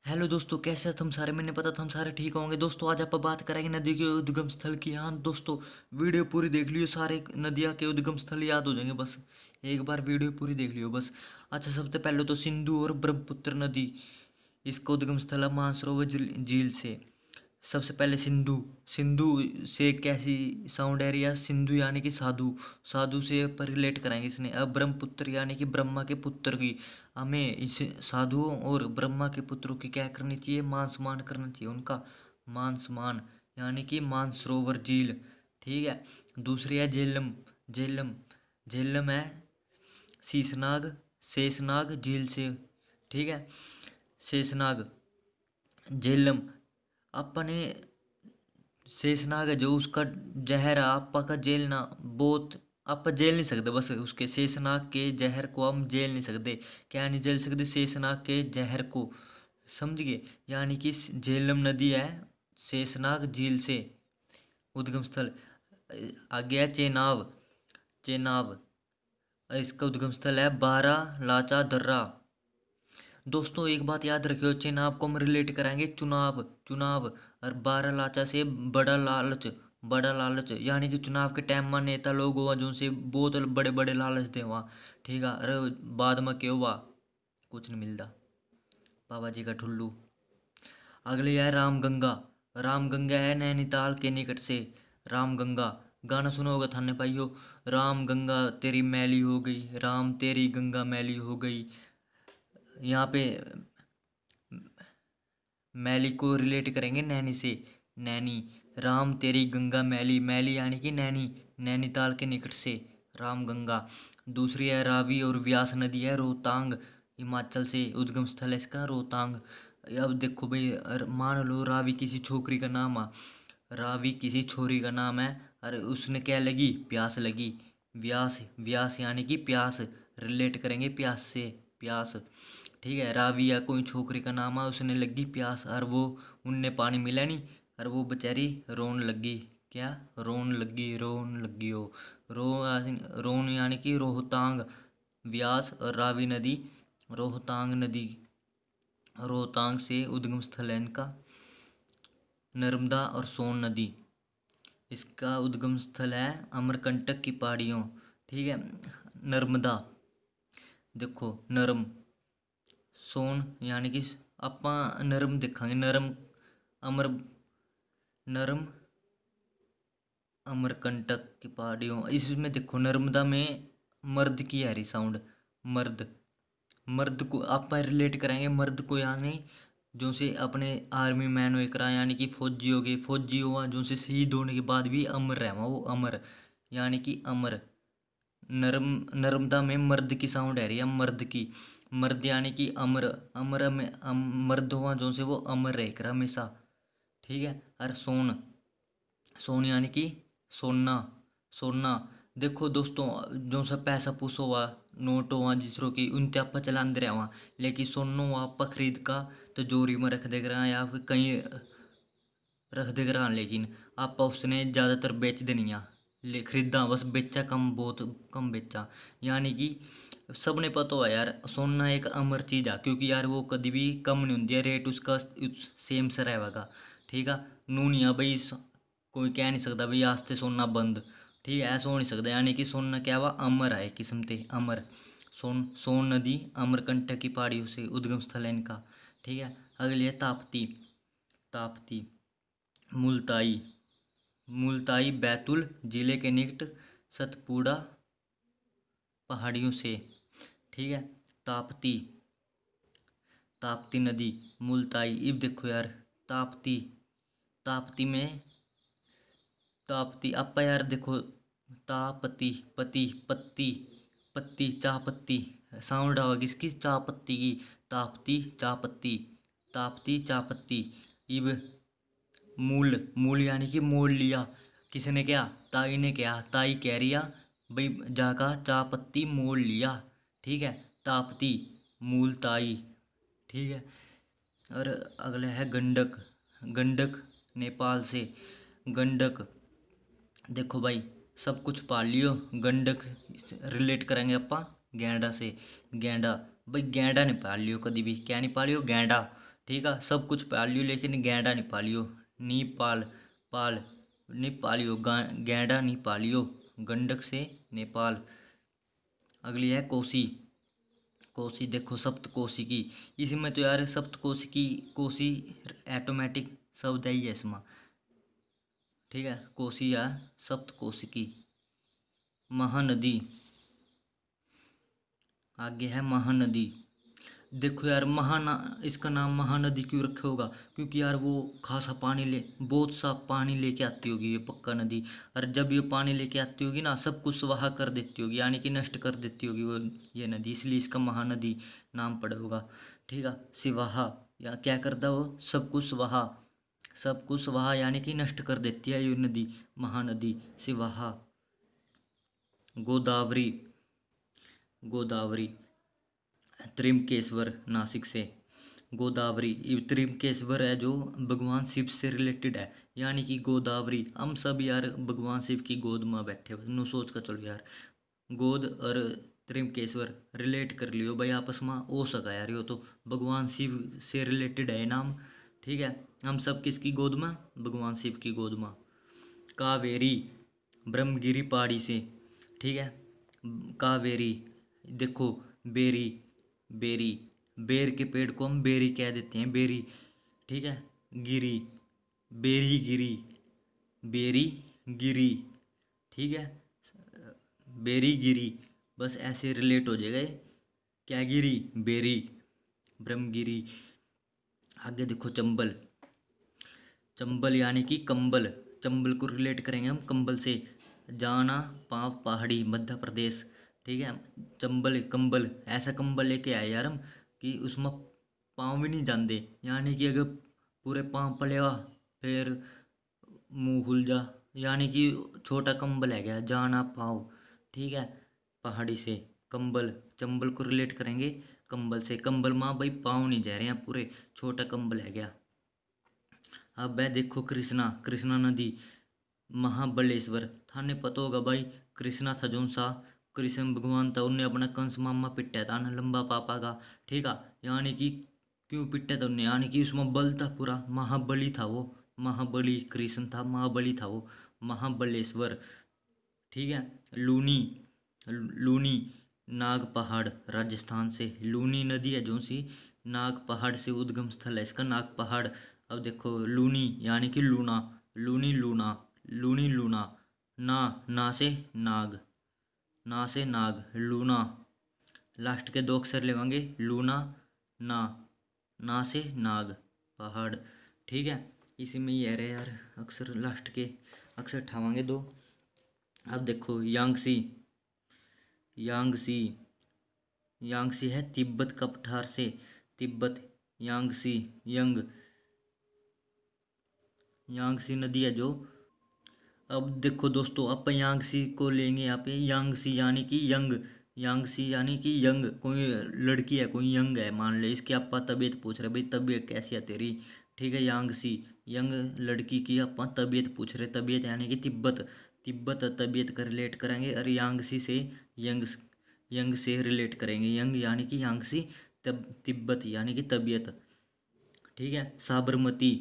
Hello दोस्तों, कैसे हैं तुम सारे। मैंने पता तुम सारे ठीक होंगे। दोस्तों आज आप बात करेंगे नदी के उद्गम स्थल की। हाँ दोस्तों, वीडियो पूरी देख लियो, सारे नदियाँ के उद्गम स्थल याद हो जाएंगे बस। एक बार वीडियो पूरी देख लियो बस। अच्छा, सबसे पहले तो सिंधु और ब्रह्मपुत्र नदी, इसका उद्गम स्थल है मानसरोवर झील से। सबसे पहले सिंधु। सिंधु से कैसी साउंड है रिया, सिंधु यानी कि साधु। साधु से पर रिलेट कराएंगे इसने। अब ब्रह्मपुत्र यानी कि ब्रह्मा के पुत्र की। हमें इस साधुओं और ब्रह्मा के पुत्रों की क्या करनी चाहिए, मान सम्मान करना चाहिए उनका। मान सम्मान यानी कि मानसरोवर झील। ठीक है। दूसरी है झेलम। झेलम। झेलम है शीशनाग, शेषनाग झील से। ठीक है। शेषनाग, झेलम। अपने शेषनाग है जो उसका जहर आपा का झेलना बहुत, आप झेल नहीं सकते बस उसके शेषनाग के जहर को हम झेल नहीं सकते। क्या नहीं झेल सकते, शेषनाग के जहर को। समझ गए। यानी कि झेलम नदी है शेषनाग झील से उद्गम स्थल। आगे है चेनाब। चेनाब, इसका उद्गम स्थल है बारा लाचा दर्रा। दोस्तों एक बात याद रखियो, चुनाव को हम रिलेट कराएंगे चुनाव। चुनाव और बारह लाचा से बड़ा लालच। बड़ा लालच यानी कि चुनाव के टाइम में नेता लोग हुआ जो से बहुत बड़े बड़े लालच दे वहाँ। ठीक है। अरे बाद में क्या हुआ, कुछ नहीं मिलता। बाबा जी का ठुल्लू। अगली है रामगंगा। रामगंगा है नैनीताल के निकट से। रामगंगा, गाना सुना होगा थाने पाइयो। राम गंगा तेरी मैली हो गई, राम तेरी गंगा मैली हो गई। यहाँ पे मैली को रिलेट करेंगे नैनी से। नैनी, राम तेरी गंगा मैली। मैली यानी कि नैनी, नैनीताल के निकट से राम गंगा। दूसरी है रावी और व्यास नदी है रोहतांग, हिमाचल से उद्गम स्थल है इसका रोहतांग। अब देखो भाई, मान लो रावी किसी छोकरी का नाम है। रावी किसी छोरी का नाम है। अरे उसने क्या लगी, प्यास लगी। व्यास, व्यास यानी कि प्यास, रिलेट करेंगे प्यास से। प्यास। ठीक है। रावी या कोई छोकरी का नाम है, उसने लगी प्यास और वो उनने पानी मिला नहीं और वो बेचारी रोन लगी। क्या, रोन लगी, रोन लगी हो। रो रोन यानी कि रोहतांग। व्यास और रावी नदी रोहतांग नदी, रोहतांग से उद्गम स्थल है इनका। नर्मदा और सोन नदी, इसका उद्गम स्थल है अमरकंटक की पहाड़ियों। ठीक है। नर्मदा, देखो नरम। सोन यानी कि ਆਪਾਂ नरम देखांगे, नरम अमर, नरम अमरकंटक की पहाड़ियों। इसमें देखो नर्मदा में मर्द की है रही साउंड। मर्द, मर्द को आप रिलेट कराएंगे मर्द को, यानी जो से अपने आर्मी मैन हो करा, यानी कि फौजी हो गए। फौजी हुआ जो से शहीद होने के बाद भी अमर रहा वो अमर, यानी कि अमर। नरम, नर्मदा में मर्द की साउंड आ रही है, मर्द की। मर्द यानी कि अमर। अमर में मर्द हुआ जो से वो अमर रह कर हमेशा। ठीक है। और सोन, सोन यानी कि सोना। सोना, देखो दोस्तों जो सा पैसा पूसो हुआ, नोट हुआ जिसरो की उनते आप चलाते रहे वहाँ। लेकिन सोनो आप खरीद का तो जोरी में रख दे रहा या फिर कहीं रख दे रहा, लेकिन आप उसने ज़्यादातर बेच देनी आ। ले खरीदा बस, बेचा कम, बहुत कम बेचा। यानी कि सबने पता हुआ यार सोना एक अमर चीज़ है, क्योंकि यार वो कभी भी कम नहीं होती है, रेट उसका सेम से रहेगा। ठीक है। नू नहीं है भाई, कोई कह नहीं सकता भाई आज से सोना बंद। ठीक है, ऐसा हो नहीं सकता। यानी कि सोना क्या हुआ, अमर है किस्म ते अमर। सोन नदी अमरकंटक की पहाड़ियों से उद्गम स्थल है इनका। ठीक है। अगली है ताप्ती। ताप्ती, मुल्ताई। मुल्ताई बैतूल जिले के निकट सतपुड़ा पहाड़ियों से। ठीक है। ताप्ती, ताप्ती नदी, मुल्ताई। इब देखो यार ताप्ती, ताप्ती में ताप्ती आपा यार देखो, तापति पति पत्ती, पत्ती चाह पत्ती, साउंड आवा किसकी, चाह पत्ती की। ताप्ती चाह पत्ती, ताप्ती चाह पत्ती। इब मूल, मूल यानी कि मोल लिया। किसने क्या, ताई ने क्या, ताई कह रिया भाई जाका चाह पत्ती मोल लिया। ठीक है। ताप्ती, मूल ताई। ठीक है। और अगला है गंडक। गंडक नेपाल से। गंडक, देखो भाई सब कुछ पाल लियो। गंडक रिलेट करेंगे अपा गेंडा से। गेंडा, भाई गेंडा नहीं पाल लियो कभी भी, क्या नहीं पालियो, गेंडा। ठीक है, सब कुछ पाल लियो लेकिन गैंडा नहीं पालियो। नी पाल पाल नहीं पालियो, गैंडा नहीं पालियो। गंडक से नेपाल। अगली है कोसी। कोसी देखो सप्त कोसी की। इसमें तो यार सप्त कोसी की, कोसी ऑटोमेटिक शब्द है ही है इसमें। ठीक है, कोसी या सप्त कोसी की। महानदी। आगे है महानदी। देखो यार महाना, इसका नाम महानदी क्यों रखा होगा? क्योंकि यार वो खासा पानी ले, बहुत सा पानी लेके आती होगी ये पक्का नदी। और जब ये पानी लेके आती होगी ना, सब कुछ स्वाहा कर देती होगी, यानी कि नष्ट कर देती होगी वो ये नदी, इसलिए इसका महानदी नाम पड़ा होगा। ठीक है, सिवाहा या क्या करता वो, सब कुछ स्वाहा, सब कुछ स्वाहा यानी कि नष्ट कर देती है ये नदी, महानदी सिवाहा। गोदावरी। गोदावरी त्रिमकेश्वर नासिक से। गोदावरी ये त्रिमकेश्वर है जो भगवान शिव से रिलेटेड है, यानी कि गोदावरी हम सब यार भगवान शिव की गोद में बैठे हुए, नु सोच कर चलो यार। गोद और त्रिमकेश्वर रिलेट कर लियो भाई आपस में, हो सका यार यो तो भगवान शिव से रिलेटेड है नाम। ठीक है, हम सब किसकी गोद में? भगवान शिव की गोद में। कावेरी ब्रह्मगिरी पहाड़ी से। ठीक है, कावेरी देखो, बेरी, बेरी बेर के पेड़ को हम बेरी कह देते हैं, बेरी। ठीक है, गिरी, बेरी गिरी, बेरी गिरी। ठीक है, बेरी गिरी, बस ऐसे रिलेट हो जाएगा ये। क्या गिरी? बेरी, ब्रह्मगिरी। आगे देखो चंबल। चंबल यानी कि कंबल, चंबल को रिलेट करेंगे हम कंबल से। जाना पाव पहाड़ी मध्य प्रदेश। ठीक है, चंबल कंबल, ऐसा कंबल लेके आए यार हम कि उसमें पाँव भी नहीं जानते, यानी कि अगर पूरे पाँव पलेगा फिर मुंह खुल जा, यानी कि छोटा कंबल है गया, जाना पाव। ठीक है, पहाड़ी से कंबल, चंबल को रिलेट करेंगे कंबल से। कंबल माँ भाई पाँव नहीं जा रहे हैं पूरे, छोटा कंबल है गया। अब है देखो कृष्णा, कृष्णा नदी महाबलेश्वर। थाने पता होगा भाई, कृष्णा था जोन सा, कृष्ण भगवान था, उनने अपना कंस मामा पिटा था ना लंबा पापा का। ठीक है, यानी कि क्यों पिटा था उनने, यानी कि उसमें बल था पूरा, महाबली था वो, महाबली कृष्ण था, महाबली था वो, महाबलेश्वर। ठीक है, लूनी, लूनी नाग पहाड़ राजस्थान से। लूनी नदी है जो सी, नाग पहाड़ से उद्गम स्थल है इसका, नाग पहाड़। अब देखो लूनी यानी कि लूना, लूनी लूना, लूनी लूना। ना, ना से नाग, ना से नाग, लूना। लास्ट के दो अक्षर लेवांगे, लूना ना, ना से नाग पहाड़। ठीक है, इसी में ही है रहे यार अक्षर, लास्ट के अक्षर ठावांगे दो। अब देखो यांगसी। यांगसी, यांगसी है तिब्बत का पठार से, तिब्बत यांगसी, यंग, यांगसी नदी है जो। अब देखो दोस्तों अपन यांगसी को लेंगे यहाँ पे, यांगसी यानी कि यंग, यांगसी यानी कि यंग, कोई लड़की है कोई यंग है मान ले, इसकी आपा तबीयत पूछ रहे भाई तबीयत कैसी है तेरी। ठीक है, यांगसी यंग लड़की की आपा तबीयत पूछ रहे, तबीयत यानी कि तिब्बत, तिब्बत तबीयत का रिलेट करेंगे, और यांगसी से यंग, यंग से रिलेट करेंगे, यंग यानी कि यांगसी, तब तिब्बत यानी कि तबीयत। ठीक है, साबरमती,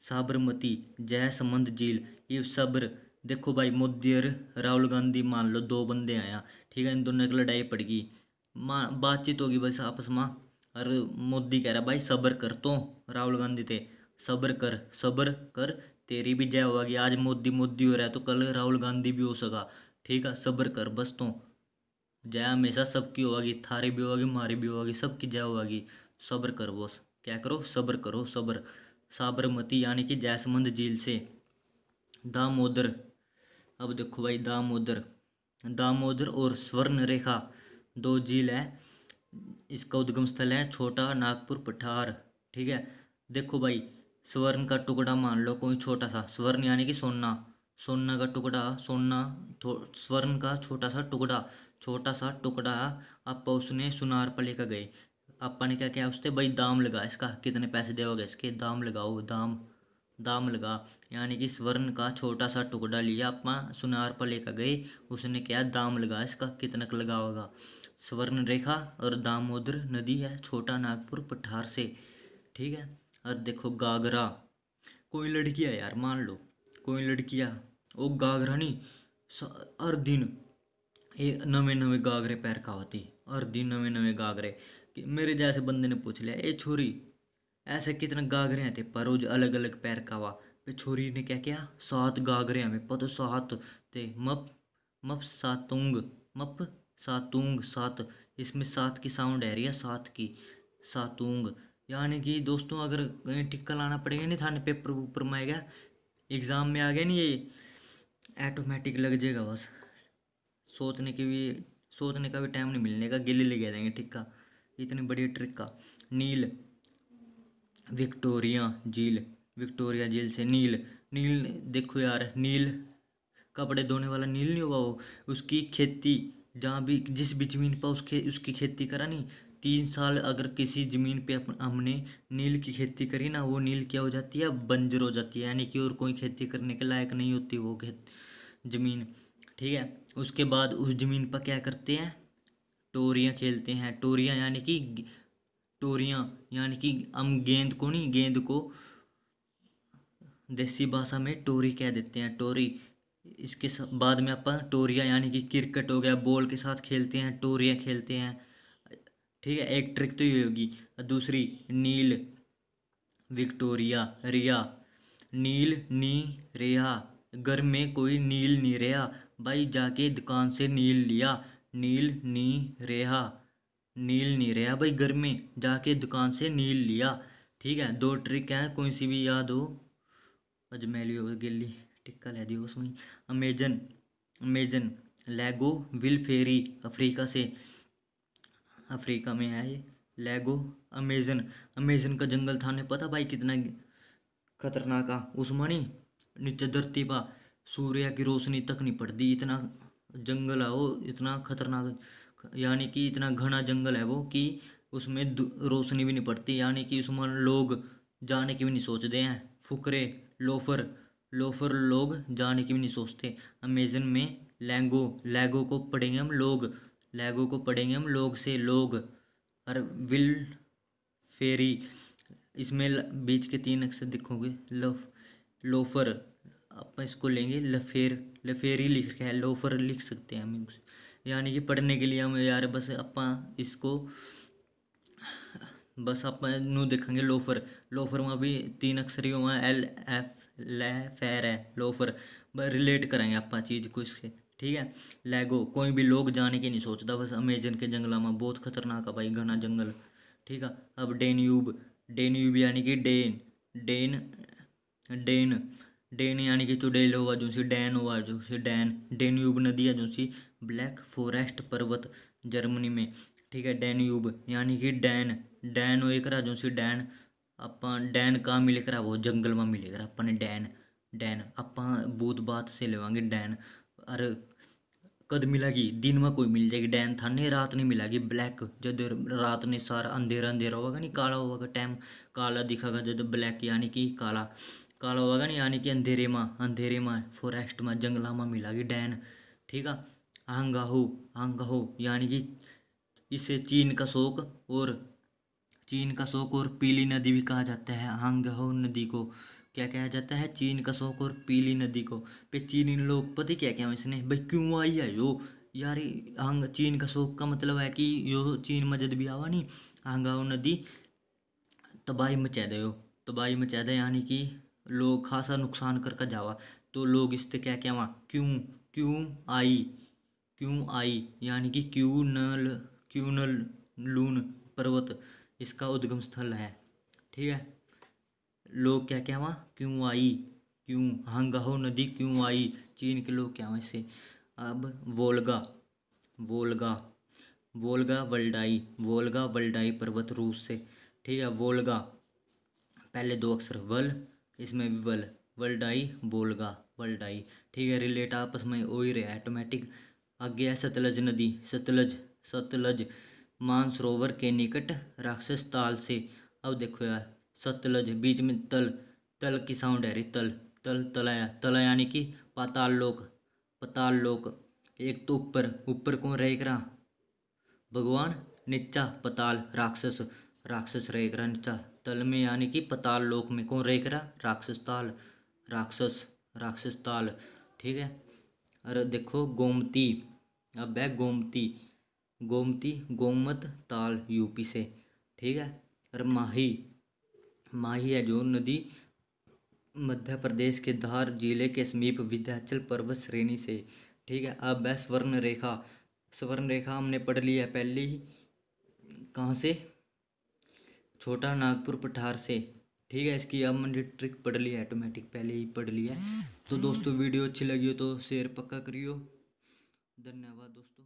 साबरमती जयसमंद झील, ये सब्र। देखो भाई मोदी और राहुल गांधी मान लो दो बंदे आया, ठीक है, इन दोनों की लड़ाई पड़ गई, बातचीत होगी बस आपस में, और मोदी कह रहा भाई सब्र कर, तो राहुल गांधी थे, सब्र कर, सब्र कर, तेरी भी जय होगी। आज मोदी मोदी हो रहा है तो कल राहुल गांधी भी हो सका। ठीक है, सब्र कर बस, तो जय हमेशा सबकी होगी, थारी भी होगी, हमारी भी होगी, सबकी जय होगी। सब्र कर बस, क्या करो, सब्र करो, सब्र। साबरमती यानी कि जयसमंद झील से। दामोदर। अब देखो भाई दामोदर, दामोदर और स्वर्ण रेखा दो झील है, इसका उद्गम स्थल है छोटा नागपुर पठार। ठीक है, देखो भाई स्वर्ण का टुकड़ा मान लो कोई छोटा सा, स्वर्ण यानी कि सोना, सोना का टुकड़ा, सोना स्वर्ण का छोटा सा टुकड़ा, छोटा सा टुकड़ा आप उसने सुनार पर लेकर गए, आपा ने क्या किया उससे भाई दाम लगा इसका, कितने पैसे दोगे इसके, दाम लगाओ, दाम, दाम लगा, यानी कि स्वर्ण का छोटा सा टुकड़ा लिया अपना सुनार पर लेकर गए, उसने क्या दाम लगा इसका, कितना का लगा होगा। स्वर्ण रेखा और दामोदर नदी है छोटा नागपुर पठार से। ठीक है। और देखो गागरा, कोई लड़कियाँ यार, मान लो कोई लड़कियाँ वो गागरा नहीं, हर दिन ये नवे नवे गागरे पैर खावती, हर दिन नवे नवे गागरे। कि मेरे जैसे बंदे ने पूछ लिया, ए छोरी ऐसे कितने गागरे हैं थे पर रोज अलग अलग पैर खावा। पे छोरी ने क्या किया, 7 गागरे हमें पता, 7 थे। मप मप सातुंग, मप सातुंग 7, इसमें 7 की साउंड है रही है, 7 की सातुंग। यानी कि दोस्तों अगर कहीं टिक्का लाना पड़ेगा नहीं, थाने पेपर ऊपर में आएगा, एग्ज़ाम में आ गया नहीं, ये ऑटोमेटिक लग जाएगा बस। सोचने की भी सोचने का भी टाइम नहीं मिलने का, गिले ले जाएंगे टिक्का, इतनी बड़ी ट्रिक का। नील, विक्टोरिया झील, विक्टोरिया झील से नील, नील देखो यार, नील कपड़े धोने वाला नील नहीं हुआ वो, उसकी खेती जहाँ भी जिस भी जमीन पर उसकी खेती करा नहीं, 3 साल अगर किसी ज़मीन पे हमने नील की खेती करी ना, वो नील क्या हो जाती है, बंजर हो जाती है, यानी कि और कोई खेती करने के लायक नहीं होती वो खेत ज़मीन। ठीक है। उसके बाद उस ज़मीन पर क्या करते हैं, टोरियाँ खेलते हैं। टोरियाँ यानी कि हम गेंद को नहीं, गेंद को देसी भाषा में टोरी कह देते हैं, टोरी। इसके बाद में अपन टोरिया यानी कि क्रिकेट हो गया, बॉल के साथ खेलते हैं, टोरिया खेलते हैं। ठीक है, एक ट्रिक तो ये होगी। दूसरी नील, विक्टोरिया, रिया, नील नी रिया, घर में कोई नील नहीं रहा, भाई जाके दुकान से नील लिया, नील नी रेहा, नील नहीं रहा भाई, घर में जाके दुकान से नील लिया। ठीक है, 2 ट्रिक हैं, कोई सी भी याद हो, अजमैली हो गिल्ली टिक्का ले दियो उसमें। अमेजन, अमेजन लेगो विल फेरी, अफ्रीका से, अफ्रीका में है ये लेगो अमेजन। अमेजन का जंगल था, ने पता भाई कितना खतरनाक आ, उसमें नहीं नीचे धरती पा सूर्य की रोशनी तक नहीं पड़ती, इतना जंगल है वो, इतना खतरनाक, यानी कि इतना घना जंगल है वो कि उसमें रोशनी भी नहीं पड़ती, यानी कि उसमें लोग जाने की भी नहीं सोचते हैं, फुकरे लोफर, लोफर लोग जाने की भी नहीं सोचते अमेजन में। लैंगो, लैगो को पढ़ेंगे हम लोग, लैगो को पढ़ेंगे हम लोग से लोग। और विल फेरी, इसमें बीच के 3 अक्षर दिखोगे, लोफर, अपन इसको लेंगे लफेर, लफेरी लिख के है, लोफर लिख सकते हैं हम, यानी कि पढ़ने के लिए हम यार बस अपन इसको बस अपन नू देखेंगे लोफर। लोफर में भी 3 अक्षरी हुआ है, एल एफ ले फेर है लोफर, बस रिलेट करेंगे अपन चीज़ को इससे। ठीक है। लेगो, कोई भी लोग जाने की नहीं सोचता, बस अमेजन के जंगल में बहुत खतरनाक है भाई, घना जंगल। ठीक है। अब डेन्यूब, डेन्यूब यानी कि डेन, डेन, डेन, डेन यानी कि चुड़ैल हुआ जो सी, डैन हुआ जो सी, डैन, डेन्यूब नदी है जो सी, ब्लैक फॉरेस्ट पर्वत जर्मनी में। ठीक है। डेन्यूब यानी कि डैन, डैन हो एक रहा जो सी डैन, अपन डैन कहाँ मिले करा, वो जंगल में मिले करा अपन डैन, डैन अपन भूत बात से लेवांगे डैन। अरे कद मिलेगी, दिन में कोई मिल जाएगी डैन थाने, रात नहीं मिलेगी ब्लैक, जब रात ने सारा अंधेरा अंधेरा होगा नहीं, काला होगा टाइम, काला दिखागा जब ब्लैक यानी कि काला, काला होगा नहीं यानी कि अंधेरे में फॉरेस्ट में जंगला में मिलेगी डैन। ठीक है। हांगाहो, हांगाहो यानी कि इसे चीन का शोक और पीली नदी भी कहा जाता है, हांगहो नदी को क्या कहा जाता है, चीन का शोक और पीली नदी को। पे चीनी लोग पता क्या क्या इसने भाई क्यों आई है यो, यार हांग चीन का शोक का मतलब है कि यो चीन में जब भी आवा नहीं, हांगहो नदी तबाही मचा दे, यो तबाही मचा दे, यानी कि लोग खासा नुकसान करके जावा, तो लोग इससे क्या क्या वहाँ क्यों, क्यों आई, क्यों आई यानी कि क्यों नल लून पर्वत इसका उद्गम स्थल है। ठीक है। लोग क्या क्या वहाँ क्यों आई, क्यों हांगहो नदी क्यों आई, चीन के लोग क्या वहाँ इससे। अब वोल्गा, वोल्गा, वोल्गा वल्डाई, वोल्गा वल्डाई पर्वत रूस से। ठीक है। वोल्गा पहले 2 अक्षर वल, इसमें भी वल, वल्डाई वोल्गा वल्डाई। ठीक है। रिलेट आपस में हो ही रहा है ऑटोमेटिक। आगे है सतलज नदी, सतलज, सतलज मानसरोवर के निकट राक्षस ताल से। अब देखो यार, सतलज बीच में तल, तल की साउंड है रही, तल, तल तलाया, तला यानी कि पाताल लोक, पताल लोक। एक तो ऊपर, ऊपर कौन रहेगा भगवान, नीचा पताल राक्षस, राक्षस रहेगा नीचा तल में यानी कि पाताल लोक में। कौन रेख रहा? राक्षस ताल, राक्षस ताल। ठीक है। और देखो गोमती, अब है गोमती, गोमत ताल यूपी से। ठीक है। और माही, माही है जो नदी मध्य प्रदेश के धार जिले के समीप विंध्याचल पर्वत श्रेणी से। ठीक है। अब है स्वर्ण रेखा, स्वर्ण रेखा हमने पढ़ लिया है पहले ही। कहाँ से? छोटा नागपुर पठार से। ठीक है। इसकी अब मैंने ट्रिक पढ़ लिया है, ऑटोमेटिक पहले ही पढ़ लिया है। तो दोस्तों वीडियो अच्छी लगी हो तो शेयर पक्का करियो। धन्यवाद दोस्तों।